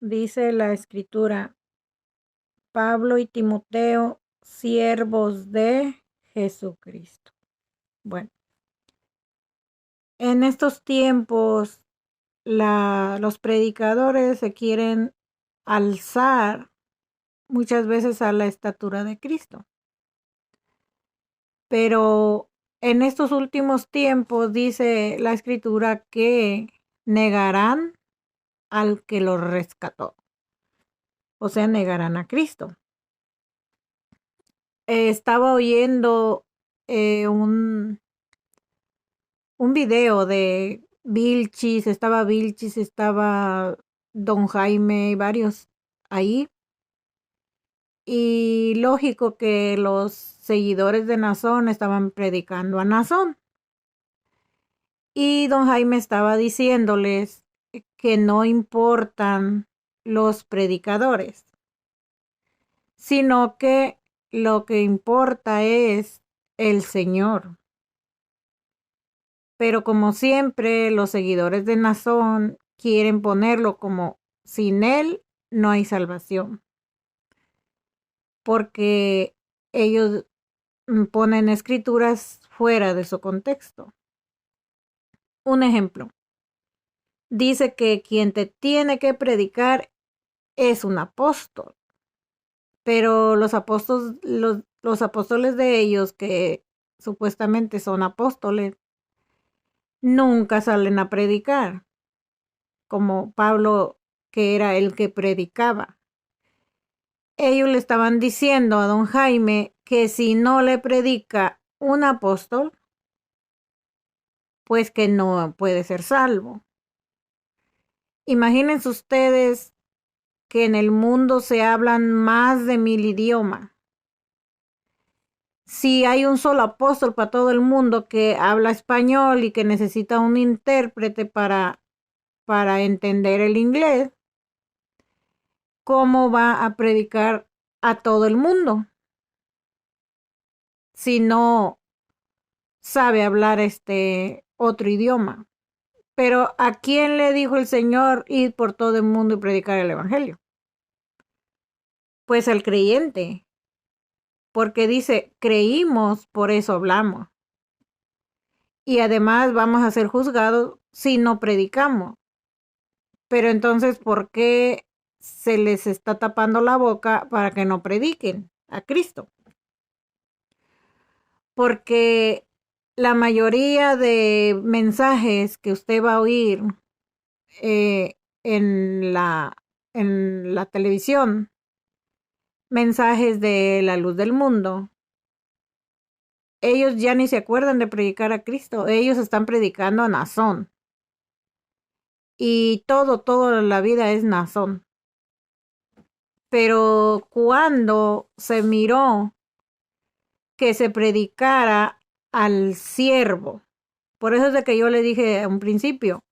dice la escritura, Pablo y Timoteo, siervos de Jesucristo. Bueno, en estos tiempos los predicadores se quieren alzar muchas veces a la estatura de Cristo. Pero en estos últimos tiempos dice la escritura que negarán al que los rescató. O sea, negarán a Cristo. Estaba oyendo un video de Vilchis, estaba Don Jaime y varios ahí. Y lógico que los seguidores de Nazón estaban predicando a Nazón. Y Don Jaime estaba diciéndoles que no importan los predicadores, sino que lo que importa es el Señor. Pero como siempre, los seguidores de Nazón quieren ponerlo como sin él no hay salvación. Porque ellos ponen escrituras fuera de su contexto. Un ejemplo. Dice que quien te tiene que predicar es un apóstol. Pero los apóstoles de ellos, que supuestamente son apóstoles, nunca salen a predicar, como Pablo, que era el que predicaba. Ellos le estaban diciendo a don Jaime que si no le predica un apóstol, pues que no puede ser salvo. Imagínense ustedes que en el mundo se hablan más de 1000 idiomas. Si hay un solo apóstol para todo el mundo que habla español y que necesita un intérprete para entender el inglés, ¿cómo va a predicar a todo el mundo si no sabe hablar este otro idioma? Pero ¿a quién le dijo el Señor ir por todo el mundo y predicar el evangelio? Pues al creyente, porque dice, creímos, por eso hablamos. Y además vamos a ser juzgados si no predicamos. Pero entonces, ¿por qué se les está tapando la boca para que no prediquen a Cristo? Porque la mayoría de mensajes que usted va a oír eh, en la televisión, mensajes de la luz del mundo, ellos ya ni se acuerdan de predicar a Cristo. Ellos están predicando a Nazón. Y toda la vida es Nazón. Pero cuando se miró que se predicara al siervo, por eso es de que yo le dije a un principio,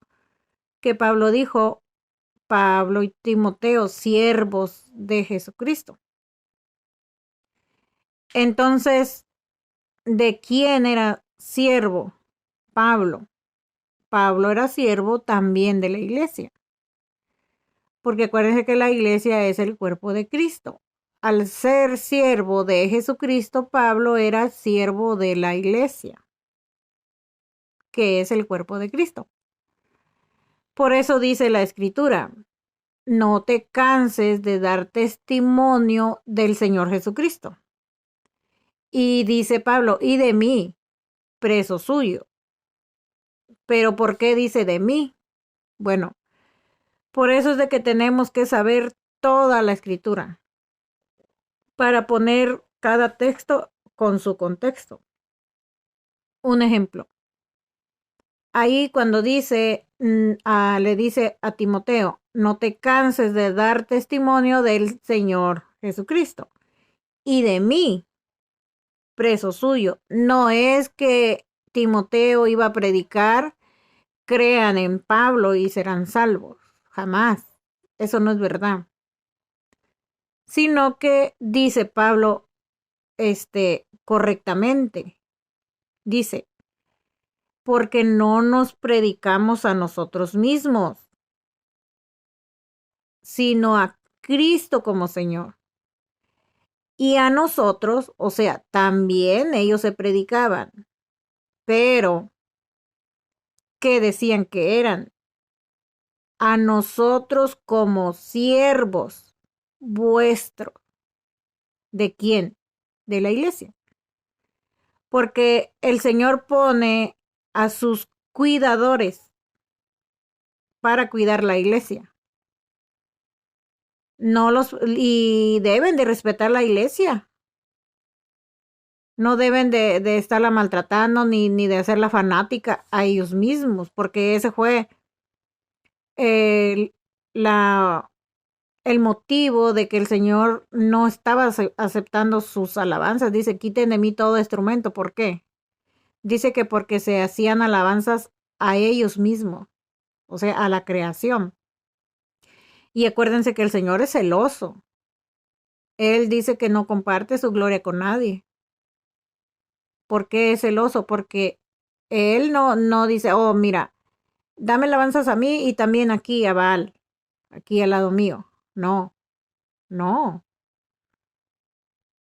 que Pablo dijo, Pablo y Timoteo, siervos de Jesucristo. Entonces, ¿de quién era siervo? Pablo. Pablo era siervo también de la iglesia. Porque acuérdense que la iglesia es el cuerpo de Cristo. Al ser siervo de Jesucristo, Pablo era siervo de la iglesia, que es el cuerpo de Cristo. Por eso dice la escritura, no te canses de dar testimonio del Señor Jesucristo. Y dice Pablo, y de mí, preso suyo. Pero ¿por qué dice de mí? Bueno, por eso es de que tenemos que saber toda la escritura para poner cada texto con su contexto. Un ejemplo. Ahí cuando dice, le dice a Timoteo, no te canses de dar testimonio del Señor Jesucristo y de mí, preso suyo. No es que Timoteo iba a predicar, crean en Pablo y serán salvos. Jamás. Eso no es verdad. Sino que dice Pablo, correctamente. Dice, porque no nos predicamos a nosotros mismos, sino a Cristo como Señor. Y a nosotros, o sea, también ellos se predicaban, pero ¿qué decían que eran? A nosotros como siervos vuestros. ¿De quién? De la iglesia. Porque el Señor pone a sus cuidadores para cuidar la iglesia. Y deben de respetar la iglesia. No deben de estarla maltratando ni de hacerla fanática a ellos mismos, porque ese fue el, el motivo de que el Señor no estaba aceptando sus alabanzas. Dice, quiten de mí todo instrumento. ¿Por qué? Dice que porque se hacían alabanzas a ellos mismos, o sea, a la creación. Y acuérdense que el Señor es celoso. Él dice que no comparte su gloria con nadie. ¿Por qué es celoso? Porque Él no dice, oh, mira, dame alabanzas a mí y también aquí a Baal, aquí al lado mío. No, no.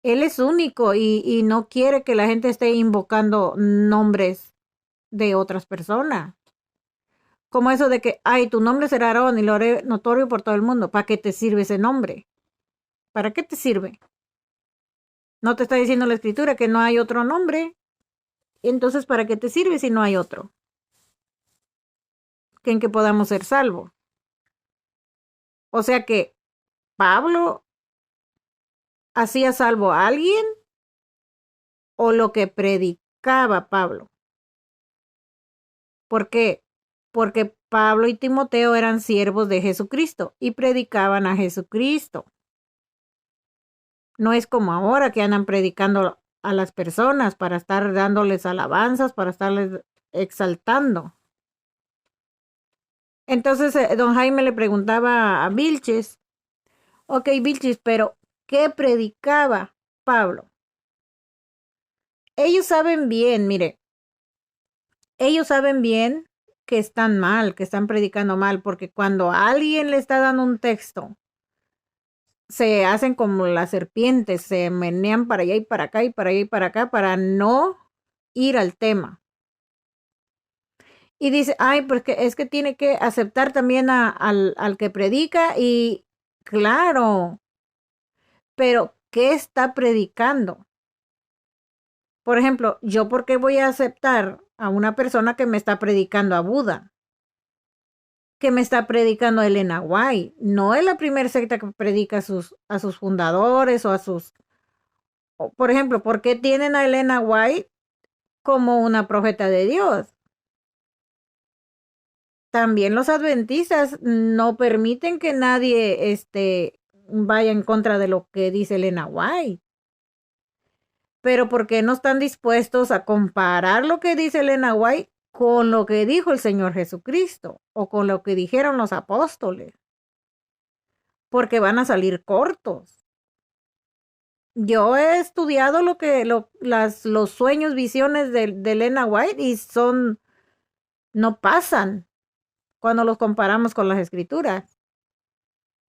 Él es único y no quiere que la gente esté invocando nombres de otras personas. Como eso de que, ay, tu nombre será Aarón y lo haré notorio por todo el mundo. ¿Para qué te sirve ese nombre? ¿Para qué te sirve? No te está diciendo la escritura que no hay otro nombre. Entonces, ¿para qué te sirve si no hay otro? Que en que podamos ser salvos. O sea que Pablo hacía salvo a alguien o lo que predicaba Pablo. ¿Por qué? Porque Pablo y Timoteo eran siervos de Jesucristo y predicaban a Jesucristo. No es como ahora que andan predicando a las personas para estar dándoles alabanzas, para estarles exaltando. Entonces, don Jaime le preguntaba a Vilches, ok, Vilches, pero ¿qué predicaba Pablo? Ellos saben bien, mire, ellos saben bien que están mal, que están predicando mal, porque cuando alguien le está dando un texto, se hacen como las serpientes, se menean para allá y para acá y para allá y para acá para no ir al tema. Y dice, ay, porque es que tiene que aceptar también al que predica y claro, pero ¿qué está predicando? Por ejemplo, ¿yo por qué voy a aceptar a una persona que me está predicando a Buda? Que me está predicando a Elena White. No es la primera secta que predica a sus fundadores o a sus... Por ejemplo, ¿por qué tienen a Elena White como una profeta de Dios? También los adventistas no permiten que nadie vaya en contra de lo que dice Elena White. Pero ¿por qué no están dispuestos a comparar lo que dice Elena White con lo que dijo el Señor Jesucristo o con lo que dijeron los apóstoles? Porque van a salir cortos. Yo he estudiado los sueños, visiones de Elena White y no pasan cuando los comparamos con las escrituras.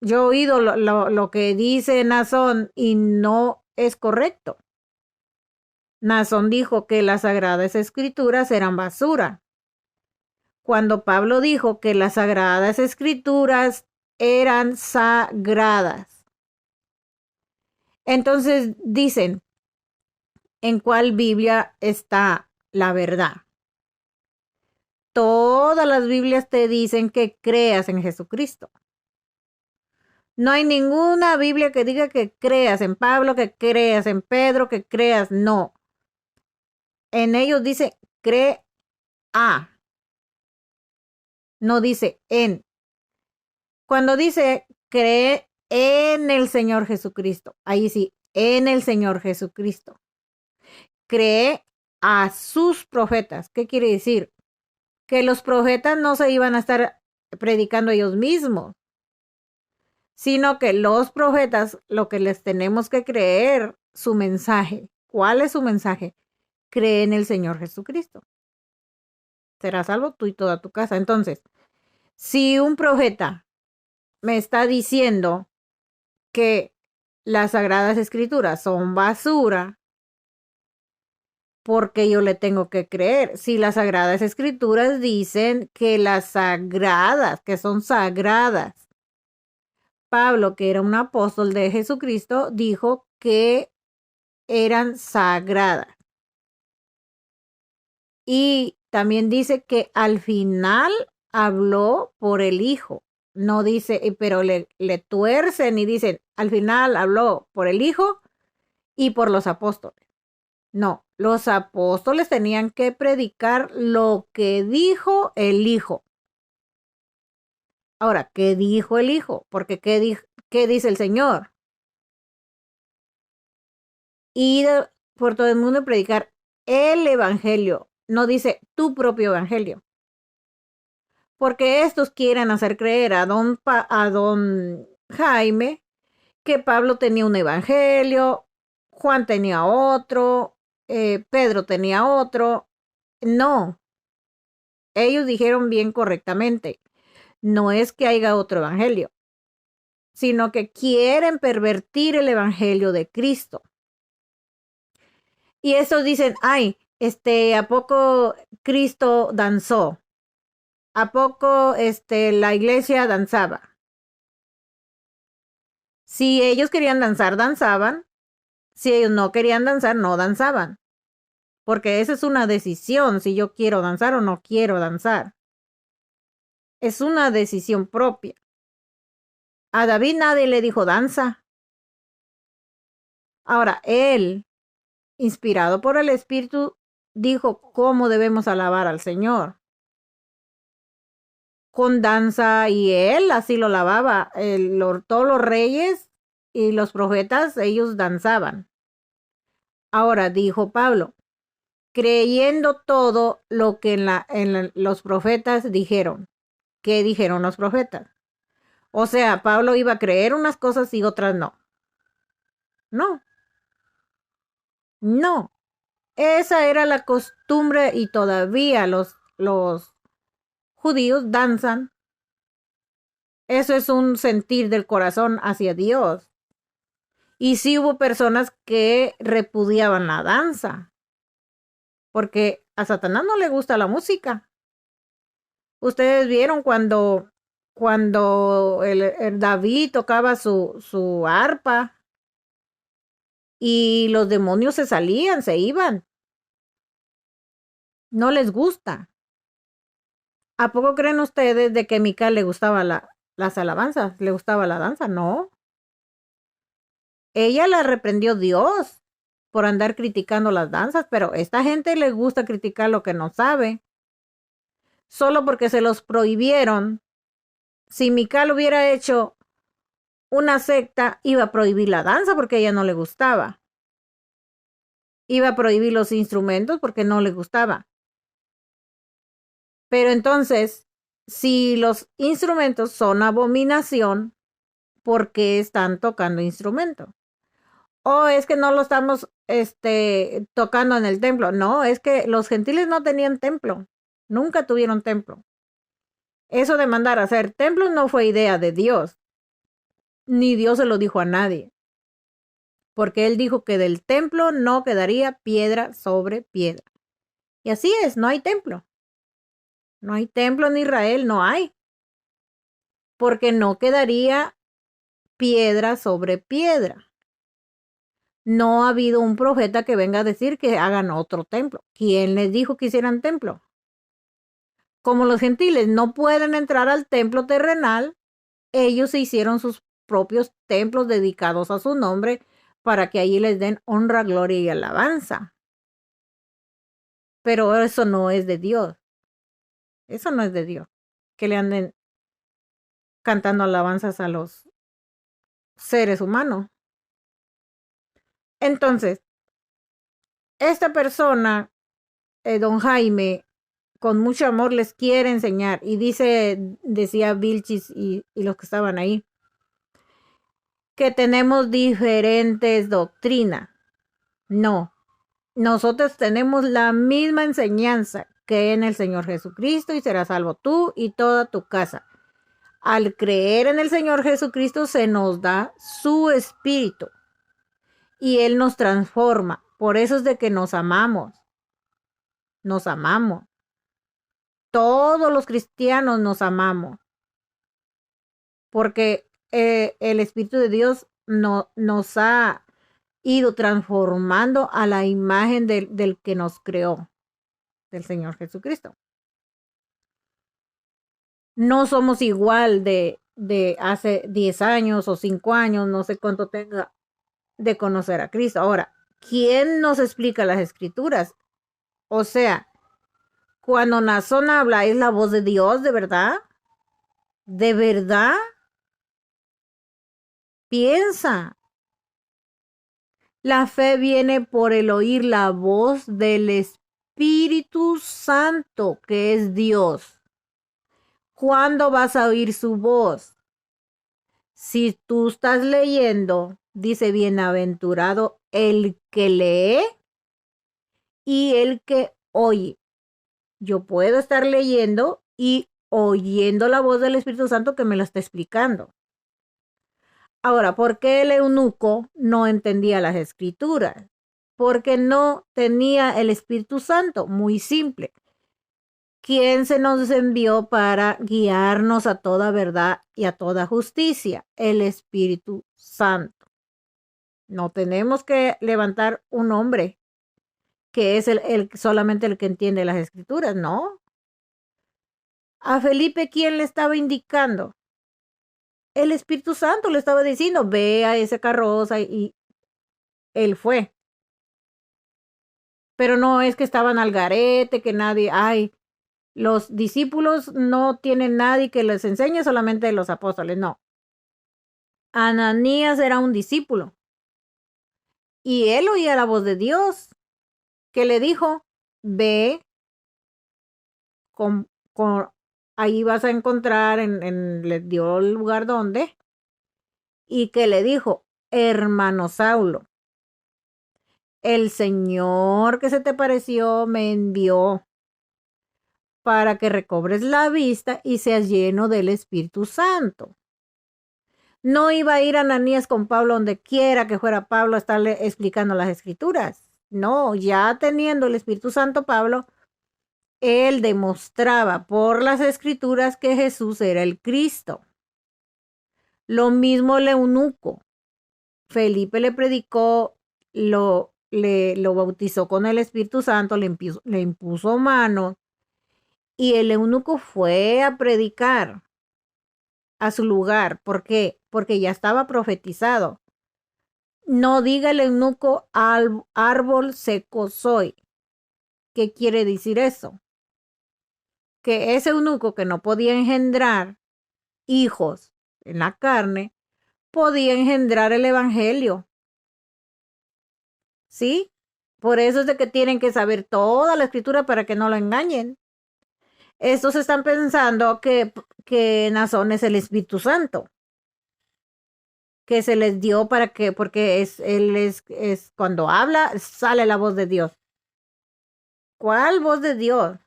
Yo he oído lo que dice Nazón y no es correcto. Nazón dijo que las sagradas escrituras eran basura. Cuando Pablo dijo que las sagradas escrituras eran sagradas. Entonces dicen, ¿en cuál Biblia está la verdad? Todas las Biblias te dicen que creas en Jesucristo. No hay ninguna Biblia que diga que creas en Pablo, que creas en Pedro, que creas. No. En ellos dice crea. No dice en. Cuando dice cree en el Señor Jesucristo. Ahí sí, en el Señor Jesucristo. Cree a sus profetas. ¿Qué quiere decir? Que los profetas no se iban a estar predicando ellos mismos, sino que los profetas, lo que les tenemos que creer, su mensaje. ¿Cuál es su mensaje? Cree en el Señor Jesucristo. Serás salvo tú y toda tu casa. Entonces, si un profeta me está diciendo que las Sagradas Escrituras son basura, porque yo le tengo que creer. Si las Sagradas Escrituras dicen que que son sagradas. Pablo, que era un apóstol de Jesucristo, dijo que eran sagradas. Y también dice que al final habló por el Hijo. No dice, pero le tuercen y dicen, al final habló por el Hijo y por los apóstoles. No, los apóstoles tenían que predicar lo que dijo el Hijo. Ahora, ¿qué dijo el Hijo? Porque ¿qué dice el Señor? Ir por todo el mundo y predicar el Evangelio. No dice tu propio Evangelio. Porque estos quieren hacer creer a don Jaime que Pablo tenía un Evangelio, Juan tenía otro, Pedro tenía otro. No, ellos dijeron bien correctamente, no es que haya otro evangelio, sino que quieren pervertir el evangelio de Cristo. Y estos dicen, ay, ¿a poco Cristo danzó? ¿A poco la iglesia danzaba? Si ellos querían danzar, danzaban. Si ellos no querían danzar, no danzaban. Porque esa es una decisión, si yo quiero danzar o no quiero danzar. Es una decisión propia. A David nadie le dijo danza. Ahora, él, inspirado por el Espíritu, dijo cómo debemos alabar al Señor. Con danza, y él así lo alababa. Todos los reyes y los profetas, ellos danzaban. Ahora, dijo Pablo, creyendo todo lo que los profetas dijeron. ¿Qué dijeron los profetas? O sea, Pablo iba a creer unas cosas y otras no. No, no. Esa era la costumbre y todavía los judíos danzan. Eso es un sentir del corazón hacia Dios. Y sí hubo personas que repudiaban la danza, porque a Satanás no le gusta la música. Ustedes vieron cuando el David tocaba su arpa y los demonios se salían, se iban. No les gusta. ¿A poco creen ustedes de que a Mical le gustaba las alabanzas? ¿Le gustaba la danza? No. Ella la reprendió Dios por andar criticando las danzas, pero a esta gente le gusta criticar lo que no sabe. Solo porque se los prohibieron. Si Mical hubiera hecho una secta, iba a prohibir la danza porque a ella no le gustaba. Iba a prohibir los instrumentos porque no le gustaba. Pero entonces, si los instrumentos son abominación, ¿por qué están tocando instrumentos? O es que no lo estamos tocando en el templo. No, es que los gentiles no tenían templo. Nunca tuvieron templo. Eso de mandar a hacer templos no fue idea de Dios. Ni Dios se lo dijo a nadie. Porque Él dijo que del templo no quedaría piedra sobre piedra. Y así es, no hay templo. No hay templo en Israel, no hay. Porque no quedaría piedra sobre piedra. No ha habido un profeta que venga a decir que hagan otro templo. ¿Quién les dijo que hicieran templo? Como los gentiles no pueden entrar al templo terrenal, ellos se hicieron sus propios templos dedicados a su nombre para que allí les den honra, gloria y alabanza. Pero eso no es de Dios. Eso no es de Dios. Que le anden cantando alabanzas a los seres humanos. Entonces, esta persona, don Jaime, con mucho amor les quiere enseñar. Y decía Vilchis y los que estaban ahí, que tenemos diferentes doctrinas. No, nosotros tenemos la misma enseñanza que en el Señor Jesucristo y serás salvo tú y toda tu casa. Al creer en el Señor Jesucristo se nos da su espíritu y Él nos transforma. Por eso es de que nos amamos. Nos amamos. Todos los cristianos nos amamos. Porque el Espíritu de Dios nos ha ido transformando a la imagen del que nos creó, del Señor Jesucristo. No somos igual de hace 10 años o 5 años, no sé cuánto tenga de conocer a Cristo. Ahora, ¿quién nos explica las escrituras? O sea, cuando Nazón habla, ¿es la voz de Dios de verdad? ¿De verdad? Piensa. La fe viene por el oír la voz del Espíritu Santo, que es Dios. ¿Cuándo vas a oír su voz? Si tú estás leyendo, dice, bienaventurado el que lee y el que oye. Yo puedo estar leyendo y oyendo la voz del Espíritu Santo que me la está explicando. Ahora, ¿por qué el eunuco no entendía las escrituras? Porque no tenía el Espíritu Santo. Muy simple. ¿Quién se nos envió para guiarnos a toda verdad y a toda justicia? El Espíritu Santo. No tenemos que levantar un hombre que es solamente el que entiende las escrituras, no. A Felipe, ¿quién le estaba indicando? El Espíritu Santo le estaba diciendo, ve a esa carroza y él fue. Pero no es que estaban al garete, que nadie, los discípulos no tienen nadie que les enseñe, solamente los apóstoles, no. Ananías era un discípulo y él oía la voz de Dios que le dijo, ve, ahí vas a encontrar, le dio el lugar donde, y que le dijo, hermano Saulo, el Señor que se te pareció me envió para que recobres la vista y seas lleno del Espíritu Santo. No iba a ir Ananías con Pablo donde quiera que fuera Pablo a estarle explicando las escrituras. No, ya teniendo el Espíritu Santo Pablo, él demostraba por las escrituras que Jesús era el Cristo. Lo mismo el eunuco. Felipe le predicó, lo bautizó con el Espíritu Santo, le impuso manos y el eunuco fue a predicar a su lugar. ¿Por qué? Porque ya estaba profetizado. No diga el eunuco, árbol seco soy. ¿Qué quiere decir eso? Que ese eunuco que no podía engendrar hijos en la carne, podía engendrar el evangelio. ¿Sí? Por eso es de que tienen que saber toda la escritura para que no lo engañen. Estos están pensando que Nazón es el Espíritu Santo, que se les dio porque él es cuando habla, sale la voz de Dios. ¿Cuál voz de Dios?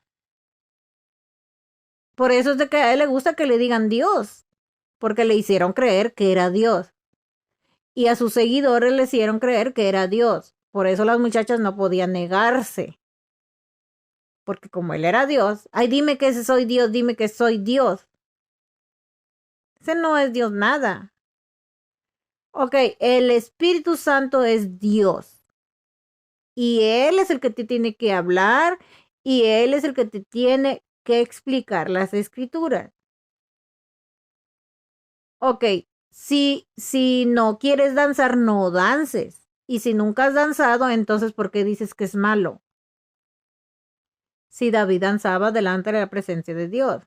Por eso es de que a él le gusta que le digan Dios, porque le hicieron creer que era Dios. Y a sus seguidores le hicieron creer que era Dios. Por eso las muchachas no podían negarse. Porque como él era Dios, ay, dime que soy Dios, dime que soy Dios. Ese no es Dios nada. Ok, el Espíritu Santo es Dios. Y Él es el que te tiene que hablar y Él es el que te tiene que explicar las escrituras. Ok, si no quieres danzar, no dances. Y si nunca has danzado, entonces ¿por qué dices que es malo? Si David danzaba delante de la presencia de Dios.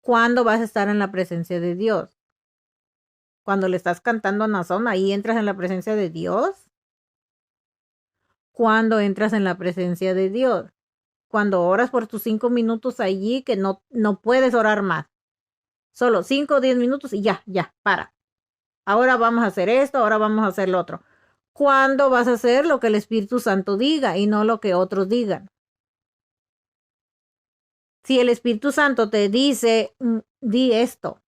¿Cuándo vas a estar en la presencia de Dios? Cuando le estás cantando a Nazón, ahí entras en la presencia de Dios. Cuando entras en la presencia de Dios. Cuando oras por tus 5 minutos allí, que no puedes orar más. Solo 5 o 10 minutos y ya, para. Ahora vamos a hacer esto, ahora vamos a hacer lo otro. ¿Cuándo vas a hacer lo que el Espíritu Santo diga y no lo que otros digan? Si el Espíritu Santo te dice, di esto,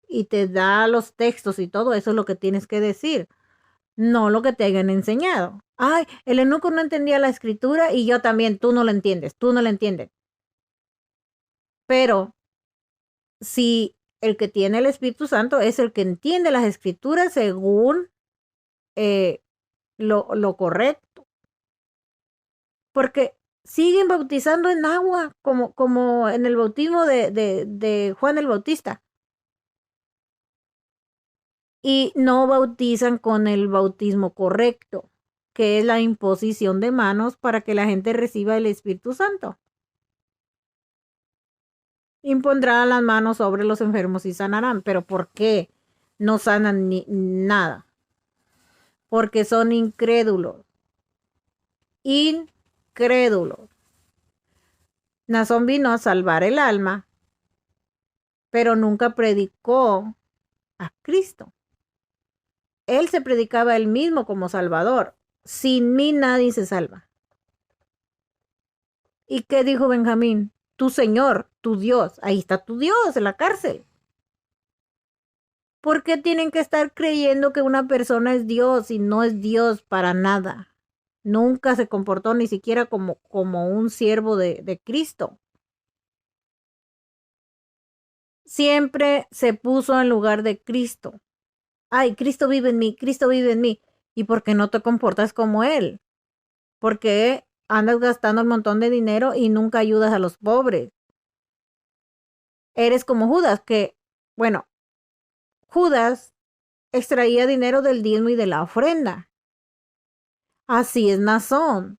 y te da los textos y todo, eso es lo que tienes que decir, no lo que te hayan enseñado. Ay, el eunuco no entendía la escritura y yo también, tú no lo entiendes, tú no lo entiendes. Pero si el que tiene el Espíritu Santo es el que entiende las escrituras según lo correcto, porque siguen bautizando en agua, como en el bautismo de Juan el Bautista, y no bautizan con el bautismo correcto, que es la imposición de manos para que la gente reciba el Espíritu Santo. Impondrá las manos sobre los enfermos y sanarán. ¿Pero por qué no sanan ni nada? Porque son incrédulos. Incrédulos. Nazón vino a salvar el alma, pero nunca predicó a Cristo. Él se predicaba él mismo como Salvador. Sin mí nadie se salva. ¿Y qué dijo Benjamín? Tu Señor, tu Dios. Ahí está tu Dios en la cárcel. ¿Por qué tienen que estar creyendo que una persona es Dios y no es Dios para nada? Nunca se comportó ni siquiera como un siervo de Cristo. Siempre se puso en lugar de Cristo. Ay, Cristo vive en mí, Cristo vive en mí. ¿Y por qué no te comportas como Él? ¿Por qué andas gastando un montón de dinero y nunca ayudas a los pobres? Eres como Judas, que, bueno, Judas extraía dinero del diezmo y de la ofrenda. Así es Nazón.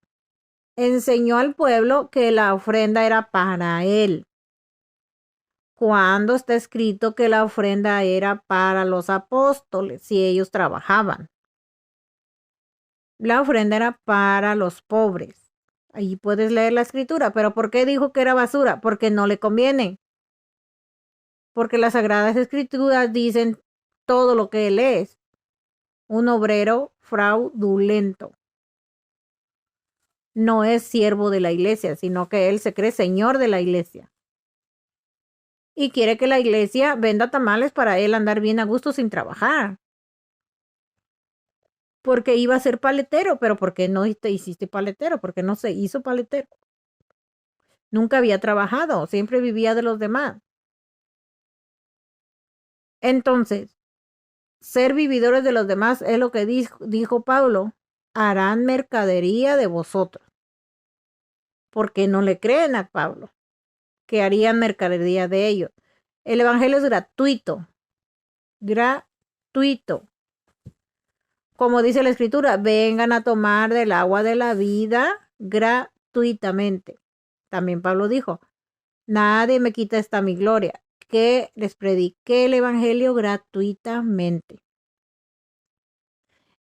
Enseñó al pueblo que la ofrenda era para él. Cuando está escrito que la ofrenda era para los apóstoles, si ellos trabajaban. La ofrenda era para los pobres. Ahí puedes leer la escritura. ¿Pero por qué dijo que era basura? Porque no le conviene. Porque las sagradas escrituras dicen todo lo que él es. Un obrero fraudulento. No es siervo de la iglesia, sino que él se cree señor de la iglesia. Y quiere que la iglesia venda tamales para él andar bien a gusto sin trabajar. Porque iba a ser paletero, pero ¿por qué no te hiciste paletero? ¿Por qué no se hizo paletero? Nunca había trabajado, siempre vivía de los demás. Entonces, ser vividores de los demás es lo que dijo Pablo, harán mercadería de vosotros. ¿Por qué no le creen a Pablo? Que harían mercadería de ellos. El evangelio es gratuito. Gratuito. Como dice la escritura, vengan a tomar del agua de la vida gratuitamente. También Pablo dijo, nadie me quita esta mi gloria, que les prediqué el evangelio gratuitamente.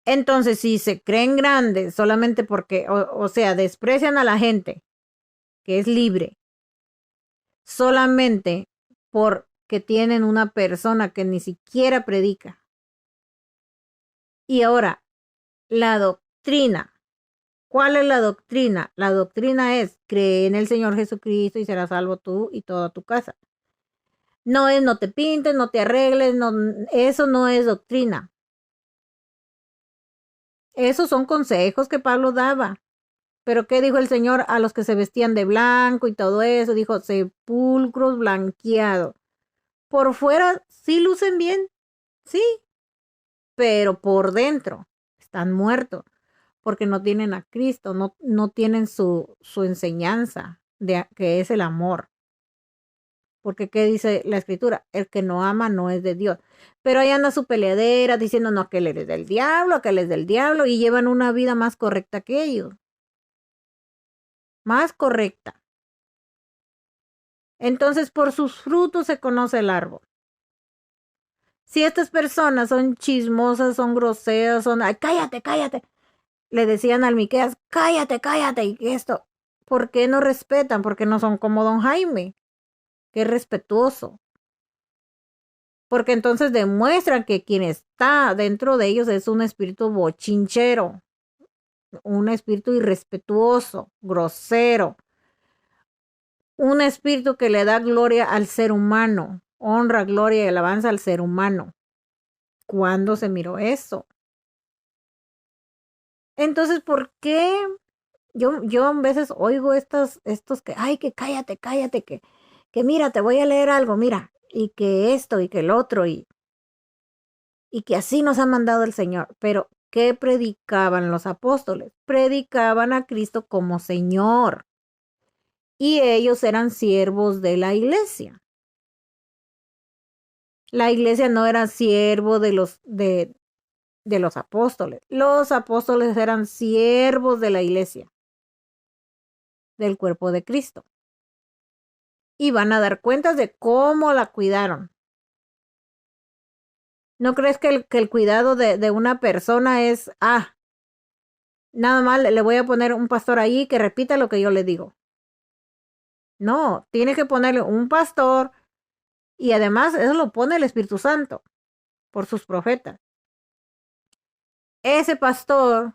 Entonces, si se creen grandes solamente porque, o sea, desprecian a la gente que es libre, solamente porque tienen una persona que ni siquiera predica. Y ahora, la doctrina. ¿Cuál es la doctrina? La doctrina es, cree en el Señor Jesucristo y serás salvo tú y toda tu casa. No es, no te pintes, no te arregles, no, eso no es doctrina. Esos son consejos que Pablo daba. Pero ¿qué dijo el Señor a los que se vestían de blanco y todo eso? Dijo, sepulcros blanqueados. Por fuera sí lucen bien, sí, pero por dentro están muertos porque no tienen a Cristo, no tienen su enseñanza, que es el amor. Porque ¿qué dice la escritura? El que no ama no es de Dios. Pero ahí anda su peleadera diciendo, no, que él es del diablo, que él es del diablo, y llevan una vida más correcta que ellos. Más correcta. Entonces, por sus frutos se conoce el árbol. Si estas personas son chismosas, son groseras, ay, cállate, cállate. Le decían al Miqueas, cállate, cállate, y esto. ¿Por qué no respetan? Porque no son como don Jaime, que es respetuoso. Porque entonces demuestran que quien está dentro de ellos es un espíritu bochinchero, un espíritu irrespetuoso, grosero, un espíritu que le da gloria al ser humano, honra, gloria y alabanza al ser humano. ¿Cuándo se miró eso? Entonces, ¿por qué? Yo a veces oigo estos que, ay, que cállate, que mira, te voy a leer algo, mira, y que esto y que el otro, y que así nos ha mandado el Señor. Pero, ¿qué predicaban los apóstoles? Predicaban a Cristo como Señor. Y ellos eran siervos de la iglesia. La iglesia no era siervo de los apóstoles. Los apóstoles eran siervos de la iglesia, del cuerpo de Cristo. Y van a dar cuentas de cómo la cuidaron. ¿No crees que el cuidado de una persona es, nada más le voy a poner un pastor ahí que repita lo que yo le digo? No, tienes que ponerle un pastor y además eso lo pone el Espíritu Santo por sus profetas. Ese pastor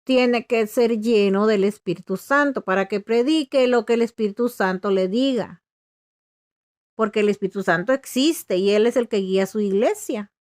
tiene que ser lleno del Espíritu Santo para que predique lo que el Espíritu Santo le diga. Porque el Espíritu Santo existe y Él es el que guía a su iglesia.